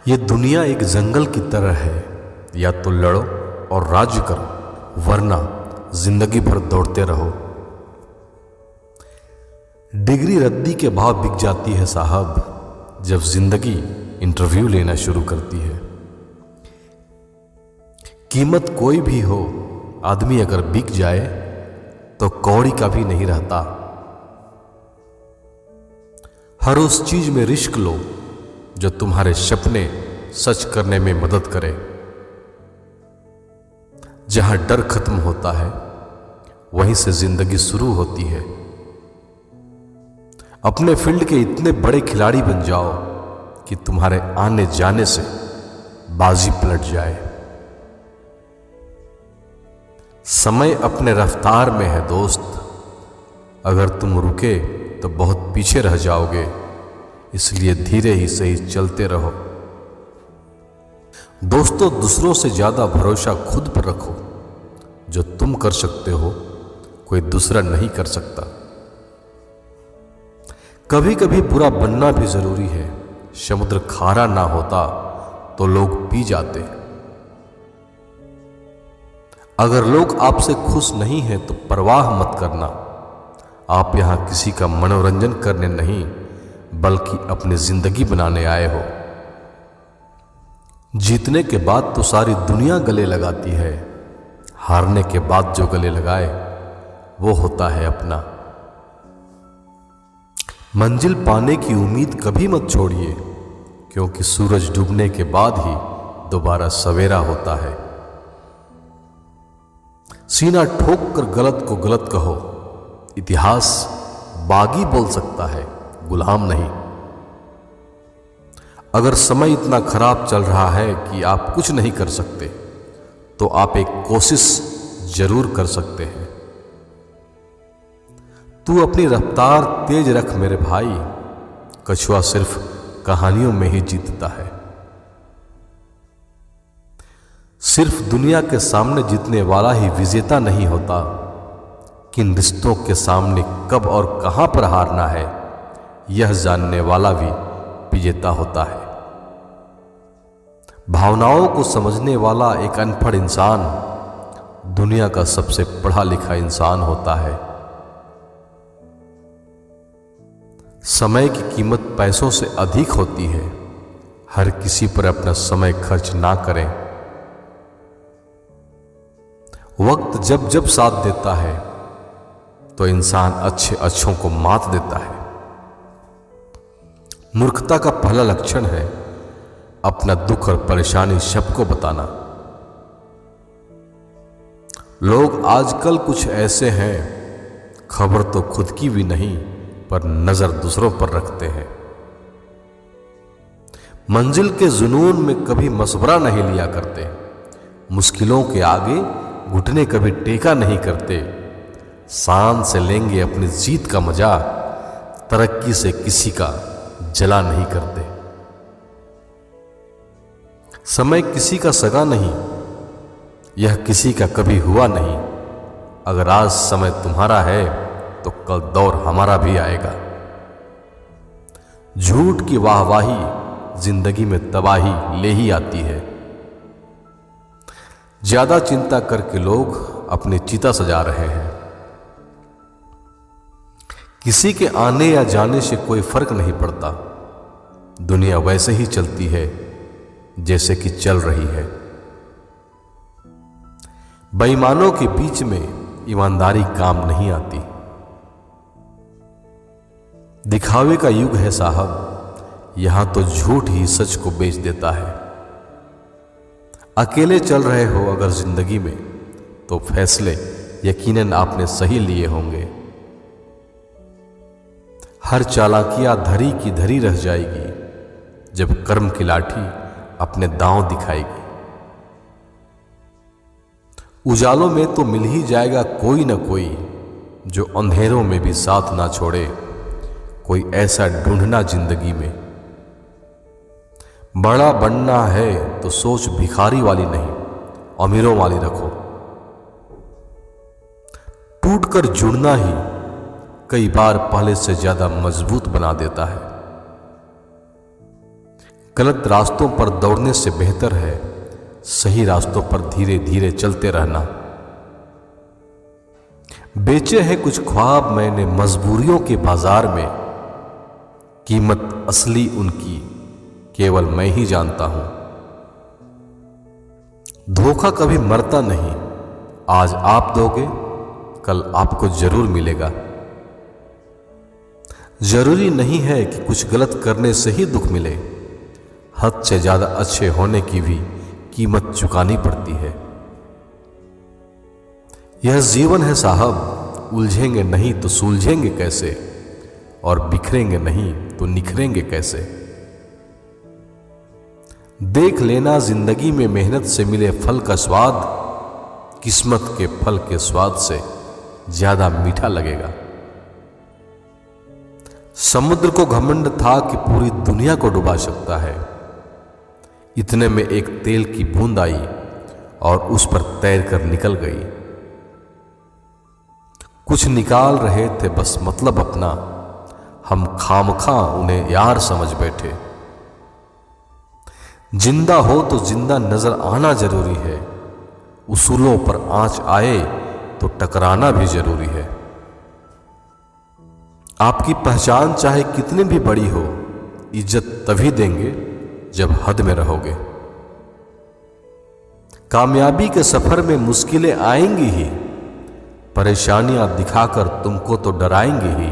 ये दुनिया एक जंगल की तरह है, या तो लड़ो और राज्य करो, वरना जिंदगी भर दौड़ते रहो। डिग्री रद्दी के भाव बिक जाती है साहब, जब जिंदगी इंटरव्यू लेना शुरू करती है। कीमत कोई भी हो, आदमी अगर बिक जाए तो कौड़ी का भी नहीं रहता। हर उस चीज में रिस्क लो जो तुम्हारे सपने सच करने में मदद करे। जहां डर खत्म होता है, वहीं से जिंदगी शुरू होती है। अपने फील्ड के इतने बड़े खिलाड़ी बन जाओ कि तुम्हारे आने जाने से बाजी पलट जाए। समय अपने रफ्तार में है दोस्त, अगर तुम रुके तो बहुत पीछे रह जाओगे, इसलिए धीरे ही सही चलते रहो। दोस्तों, दूसरों से ज्यादा भरोसा खुद पर रखो। जो तुम कर सकते हो, कोई दूसरा नहीं कर सकता। कभी कभी बुरा बनना भी जरूरी है। समुद्र खारा ना होता तो लोग पी जाते। अगर लोग आपसे खुश नहीं हैं तो परवाह मत करना। आप यहां किसी का मनोरंजन करने नहीं, बल्कि अपनी जिंदगी बनाने आए हो। जीतने के बाद तो सारी दुनिया गले लगाती है, हारने के बाद जो गले लगाए वो होता है अपना। मंजिल पाने की उम्मीद कभी मत छोड़िए, क्योंकि सूरज डूबने के बाद ही दोबारा सवेरा होता है। सीना ठोक कर गलत को गलत कहो। इतिहास बागी बोल सकता है, गुलाम नहीं। अगर समय इतना खराब चल रहा है कि आप कुछ नहीं कर सकते, तो आप एक कोशिश जरूर कर सकते हैं। तू अपनी रफ्तार तेज रख मेरे भाई, कछुआ सिर्फ कहानियों में ही जीतता है। सिर्फ दुनिया के सामने जीतने वाला ही विजेता नहीं होता। किन रिश्तों के सामने कब और कहां पर हारना है, यह जानने वाला भी विजेता होता है। भावनाओं को समझने वाला एक अनपढ़ इंसान दुनिया का सबसे पढ़ा लिखा इंसान होता है। समय की कीमत पैसों से अधिक होती है। हर किसी पर अपना समय खर्च ना करें। वक्त जब जब साथ देता है तो इंसान अच्छे अच्छों को मात देता है। मूर्खता का पहला लक्षण है अपना दुख और परेशानी सबको बताना। लोग आजकल कुछ ऐसे हैं, खबर तो खुद की भी नहीं, पर नजर दूसरों पर रखते हैं। मंजिल के जुनून में कभी मशवरा नहीं लिया करते। मुश्किलों के आगे घुटने कभी टेका नहीं करते। शान से लेंगे अपनी जीत का मजा, तरक्की से किसी का जला नहीं करते। समय किसी का सगा नहीं, यह किसी का कभी हुआ नहीं। अगर आज समय तुम्हारा है तो कल दौर हमारा भी आएगा। झूठ की वाहवाही जिंदगी में तबाही ले ही आती है। ज्यादा चिंता करके लोग अपनी चिता सजा रहे हैं। किसी के आने या जाने से कोई फर्क नहीं पड़ता। दुनिया वैसे ही चलती है जैसे कि चल रही है। बेईमानों के बीच में ईमानदारी काम नहीं आती। दिखावे का युग है साहब, यहां तो झूठ ही सच को बेच देता है। अकेले चल रहे हो अगर जिंदगी में, तो फैसले यकीनन आपने सही लिए होंगे। हर चालाकियां धरी की धरी रह जाएगी, जब कर्म की लाठी अपने दांव दिखाएगी। उजालों में तो मिल ही जाएगा कोई न कोई, जो अंधेरों में भी साथ ना छोड़े। कोई ऐसा ढूंढना जिंदगी में। बड़ा बनना है तो सोच भिखारी वाली नहीं, अमीरों वाली रखो। टूटकर जुड़ना ही कई बार पहले से ज्यादा मजबूत बना देता है। गलत रास्तों पर दौड़ने से बेहतर है सही रास्तों पर धीरे धीरे चलते रहना। बेचे हैं कुछ ख्वाब मैंने मजबूरियों के बाजार में, कीमत असली उनकी केवल मैं ही जानता हूं। धोखा कभी मरता नहीं, आज आप दोगे कल आपको जरूर मिलेगा। जरूरी नहीं है कि कुछ गलत करने से ही दुख मिले, हद से ज्यादा अच्छे होने की भी कीमत चुकानी पड़ती है। यह जीवन है साहब, उलझेंगे नहीं तो सुलझेंगे कैसे, और बिखरेंगे नहीं तो निखरेंगे कैसे। देख लेना जिंदगी में मेहनत से मिले फल का स्वाद किस्मत के फल के स्वाद से ज्यादा मीठा लगेगा। समुद्र को घमंड था कि पूरी दुनिया को डुबा सकता है, इतने में एक तेल की बूंद आई और उस पर तैरकर निकल गई। कुछ निकाल रहे थे बस मतलब अपना, हम खामखा उन्हें यार समझ बैठे। जिंदा हो तो जिंदा नजर आना जरूरी है, उसूलों पर आंच आए तो टकराना भी जरूरी है। आपकी पहचान चाहे कितनी भी बड़ी हो, इज्जत तभी देंगे जब हद में रहोगे। कामयाबी के सफर में मुश्किलें आएंगी ही, परेशानियां दिखाकर तुमको तो डराएंगी ही।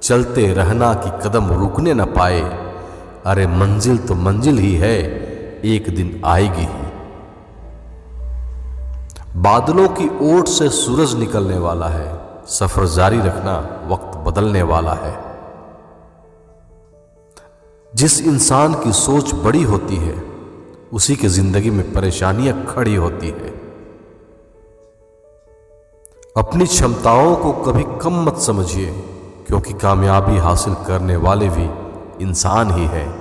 चलते रहना कि कदम रुकने न पाए, अरे मंजिल तो मंजिल ही है, एक दिन आएगी ही। बादलों की ओट से सूरज निकलने वाला है, सफर जारी रखना वक्त बदलने वाला है। जिस इंसान की सोच बड़ी होती है उसी की जिंदगी में परेशानियां खड़ी होती है। अपनी क्षमताओं को कभी कम मत समझिए, क्योंकि कामयाबी हासिल करने वाले भी इंसान ही है।